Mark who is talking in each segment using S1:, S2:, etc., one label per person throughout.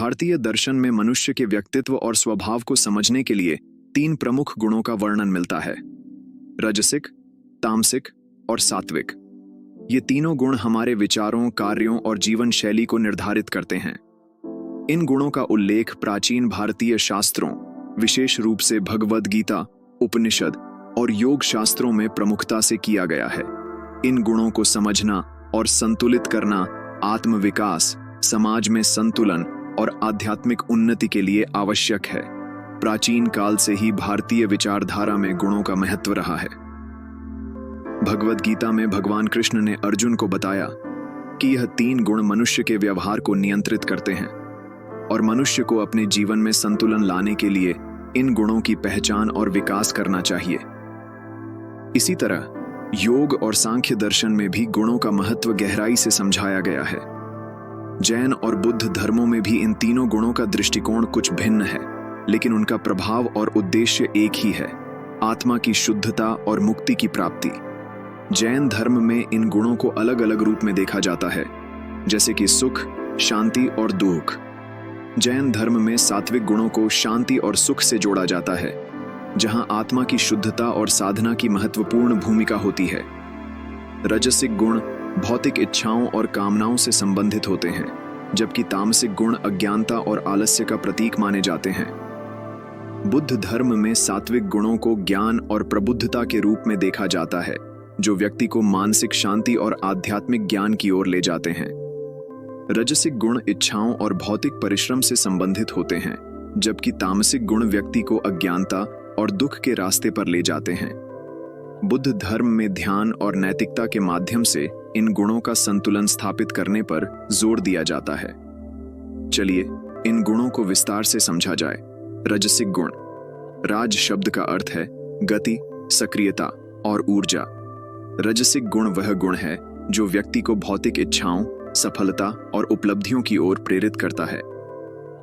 S1: भारतीय दर्शन में मनुष्य के व्यक्तित्व और स्वभाव को समझने के लिए 3 प्रमुख गुणों का वर्णन मिलता है: रजसिक, तामसिक और सात्विक। ये तीनों गुण हमारे विचारों, कार्यों और जीवन शैली को निर्धारित करते हैं। इन गुणों का उल्लेख प्राचीन भारतीय शास्त्रों, विशेष रूप से भगवद गीता, उपनिषद और योग शास्त्रों में प्रमुखता से किया गया है। इन गुणों को समझना और संतुलित करना आत्मविकास, समाज में संतुलन और आध्यात्मिक उन्नति के लिए आवश्यक है। प्राचीन काल से ही भारतीय विचारधारा में गुणों का महत्व रहा है। भगवद गीता में भगवान कृष्ण ने अर्जुन को बताया कि यह 3 गुण मनुष्य के व्यवहार को नियंत्रित करते हैं और मनुष्य को अपने जीवन में संतुलन लाने के लिए इन गुणों की पहचान और विकास करना चाहिए। इसी तरह योग और सांख्य दर्शन में भी गुणों का महत्व गहराई से समझाया गया है। जैन और बुद्ध धर्मों में भी इन तीनों गुणों का दृष्टिकोण कुछ भिन्न है, लेकिन उनका प्रभाव और उद्देश्य एक ही है: आत्मा की शुद्धता और मुक्ति की प्राप्ति। जैन धर्म में इन गुणों को अलग अलग रूप में देखा जाता है, जैसे कि सुख, शांति और दुख। जैन धर्म में सात्विक गुणों को शांति और सुख से जोड़ा जाता है, जहां आत्मा की शुद्धता और साधना की महत्वपूर्ण भूमिका होती है। रजसिक गुण भौतिक इच्छाओं और कामनाओं से संबंधित होते हैं, जबकि तामसिक गुण अज्ञानता और आलस्य का प्रतीक माने जाते हैं। बुद्ध धर्म में सात्विक गुणों को ज्ञान और प्रबुद्धता के रूप में देखा जाता है, जो व्यक्ति को मानसिक शांति और आध्यात्मिक ज्ञान की ओर ले जाते हैं। रजसिक गुण इच्छाओं और भौतिक परिश्रम से संबंधित होते हैं, जबकि तामसिक गुण व्यक्ति को अज्ञानता और दुख के रास्ते पर ले जाते हैं। बुद्ध धर्म में ध्यान और नैतिकता के माध्यम से इन गुणों का संतुलन स्थापित करने पर जोर दिया जाता है। चलिए इन गुणों को विस्तार से समझा जाए। रजसिक गुण। राज शब्द का अर्थ है गति, सक्रियता और ऊर्जा। रजसिक गुण वह गुण है जो व्यक्ति को भौतिक इच्छाओं, सफलता और उपलब्धियों की ओर प्रेरित करता है।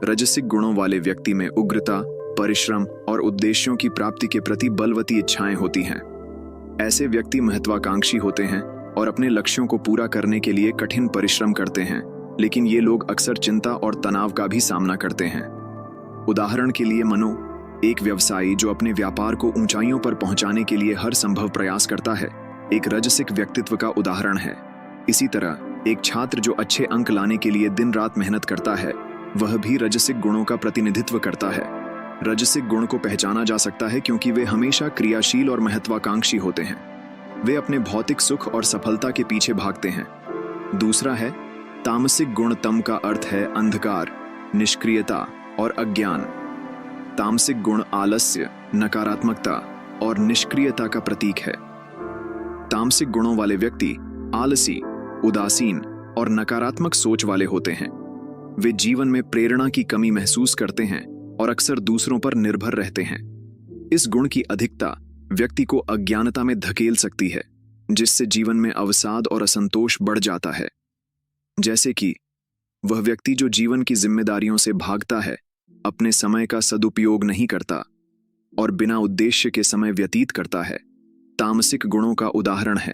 S1: रजसिक गुणों वाले व्यक्ति में उग्रता, परिश्रम और उद्देश्यों की प्राप्ति के प्रति बलवती इच्छाएं होती हैं। ऐसे व्यक्ति महत्वाकांक्षी होते हैं और अपने लक्ष्यों को पूरा करने के लिए कठिन परिश्रम करते हैं, लेकिन ये लोग अक्सर चिंता और तनाव का भी सामना करते हैं। उदाहरण के लिए मनो एक व्यवसायी जो अपने व्यापार को ऊंचाइयों पर पहुंचाने के लिए हर संभव प्रयास करता है, एक रजसिक व्यक्तित्व का उदाहरण है। इसी तरह एक छात्र जो अच्छे अंक लाने के लिए दिन रात मेहनत करता है, वह भी रजसिक गुणों का प्रतिनिधित्व करता है। रजसिक गुण को पहचाना जा सकता है क्योंकि वे हमेशा क्रियाशील और महत्वाकांक्षी होते हैं। वे अपने भौतिक सुख और सफलता के पीछे भागते हैं। दूसरा है तामसिक गुण। तम का अर्थ है अंधकार, निष्क्रियता और अज्ञान। तामसिक गुण आलस्य, नकारात्मकता और निष्क्रियता का प्रतीक है। तामसिक गुणों वाले व्यक्ति आलसी, उदासीन और नकारात्मक सोच वाले होते हैं। वे जीवन में प्रेरणा की कमी महसूस करते हैं और अक्सर दूसरों पर निर्भर रहते हैं। इस गुण की अधिकता व्यक्ति को अज्ञानता में धकेल सकती है, जिससे जीवन में अवसाद और असंतोष बढ़ जाता है। जैसे कि वह व्यक्ति जो जीवन की जिम्मेदारियों से भागता है, अपने समय का सदुपयोग नहीं करता और बिना उद्देश्य के समय व्यतीत करता है, तामसिक गुणों का उदाहरण है।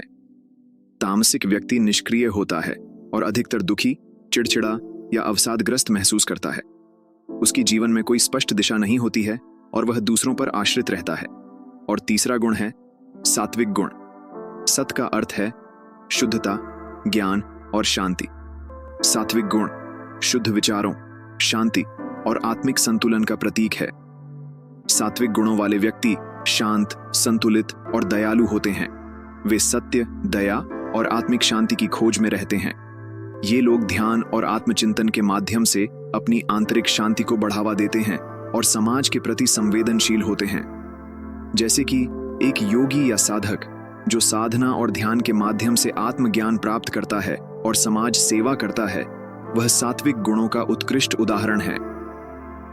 S1: तामसिक व्यक्ति निष्क्रिय होता है और अधिकतर दुखी, चिड़चिड़ा या अवसादग्रस्त महसूस करता है। उसकी जीवन में कोई स्पष्ट दिशा नहीं होती है और वह दूसरों पर आश्रित रहता है। और तीसरा गुण है सात्विक गुण। सत का अर्थ है शुद्धता, ज्ञान और शांति। सात्विक गुण शुद्ध विचारों, शांति और आत्मिक संतुलन का प्रतीक है। सात्विक गुणों वाले व्यक्ति शांत, संतुलित और दयालु होते हैं। वे सत्य, दया और आत्मिक शांति की खोज में रहते हैं। ये लोग ध्यान और आत्मचिंतन के माध्यम से अपनी आंतरिक शांति को बढ़ावा देते हैं और समाज के प्रति संवेदनशील होते हैं। जैसे कि एक योगी या साधक जो साधना और ध्यान के माध्यम से आत्मज्ञान प्राप्त करता है और समाज सेवा करता है, वह सात्विक गुणों का उत्कृष्ट उदाहरण है।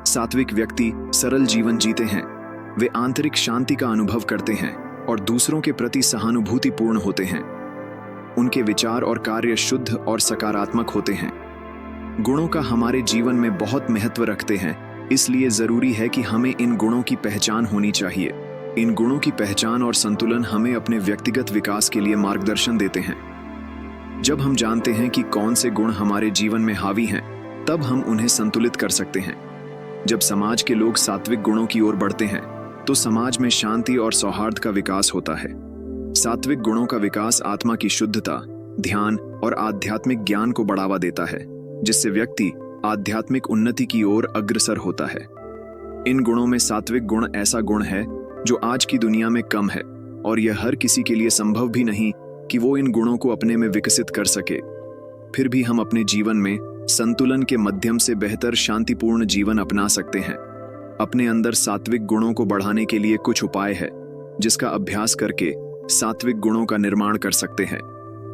S1: सात्विक व्यक्ति सरल जीवन जीते हैं। वे आंतरिक शांति का अनुभव करते हैं और दूसरों के प्रति सहानुभूतिपूर्ण होते हैं। उनके विचार और कार्य शुद्ध और सकारात्मक होते हैं। गुणों का हमारे जीवन में बहुत महत्व रखते हैं, इसलिए जरूरी है कि हमें इन गुणों की पहचान होनी चाहिए। इन गुणों की पहचान और संतुलन हमें अपने व्यक्तिगत विकास के लिए मार्गदर्शन देते हैं। जब हम जानते हैं कि कौन से गुण हमारे जीवन में हावी हैं, तब हम उन्हें संतुलित कर सकते हैं। जब समाज के लोग सात्विक गुणों की ओर बढ़ते हैं तो समाज में शांति और सौहार्द का विकास होता है। सात्विक गुणों का विकास आत्मा की शुद्धता, ध्यान और आध्यात्मिक ज्ञान को बढ़ावा देता है, जिससे व्यक्ति आध्यात्मिक उन्नति की ओर अग्रसर होता है। इन गुणों में सात्विक गुण ऐसा गुण है जो आज की दुनिया में कम है, और यह हर किसी के लिए संभव भी नहीं कि वो इन गुणों को अपने में विकसित कर सके। फिर भी हम अपने जीवन में संतुलन के माध्यम से बेहतर शांतिपूर्ण जीवन अपना सकते हैं। अपने अंदर सात्विक गुणों को बढ़ाने के लिए कुछ उपाय है जिसका अभ्यास करके सात्विक गुणों का निर्माण कर सकते हैं,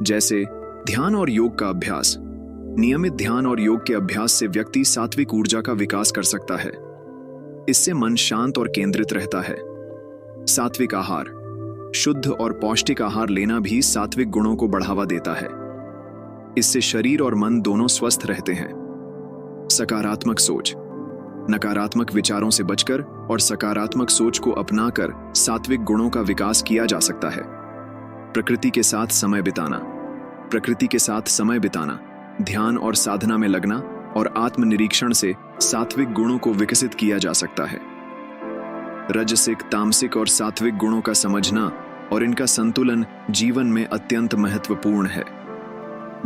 S1: जैसे ध्यान और योग का अभ्यास। नियमित ध्यान और योग के अभ्यास से व्यक्ति सात्विक ऊर्जा का विकास कर सकता है। इससे मन शांत और केंद्रित रहता है। सात्विक आहार, शुद्ध और पौष्टिक आहार लेना भी सात्विक गुणों को बढ़ावा देता है। इससे शरीर और मन दोनों स्वस्थ रहते हैं। सकारात्मक सोच, नकारात्मक विचारों से बचकर और सकारात्मक सोच को अपनाकर सात्विक गुणों का विकास किया जा सकता है। प्रकृति के साथ समय बिताना, प्रकृति के साथ समय बिताना, ध्यान और साधना में लगना और आत्मनिरीक्षण से सात्विक गुणों को विकसित किया जा सकता है। रजसिक, तामसिक और सात्विक गुणों का समझना और इनका संतुलन जीवन में अत्यंत महत्वपूर्ण है।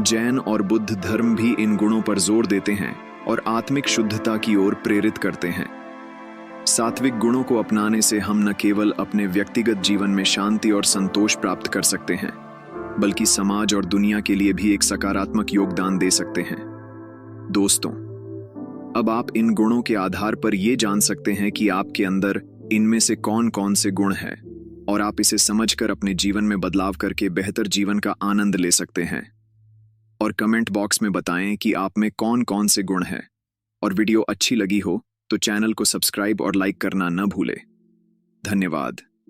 S1: जैन और बुद्ध धर्म भी इन गुणों पर जोर देते हैं और आत्मिक शुद्धता की ओर प्रेरित करते हैं। सात्विक गुणों को अपनाने से हम न केवल अपने व्यक्तिगत जीवन में शांति और संतोष प्राप्त कर सकते हैं, बल्कि समाज और दुनिया के लिए भी एक सकारात्मक योगदान दे सकते हैं। दोस्तों, अब आप इन गुणों के आधार पर यह जान सकते हैं कि आपके अंदर इनमें से कौन कौन से गुण हैं, और आप इसे समझकर अपने जीवन में बदलाव करके बेहतर जीवन का आनंद ले सकते हैं। और कमेंट बॉक्स में बताएं कि आप में कौन कौन से गुण हैं। और वीडियो अच्छी लगी हो तो चैनल को सब्सक्राइब और लाइक करना न भूलें। धन्यवाद।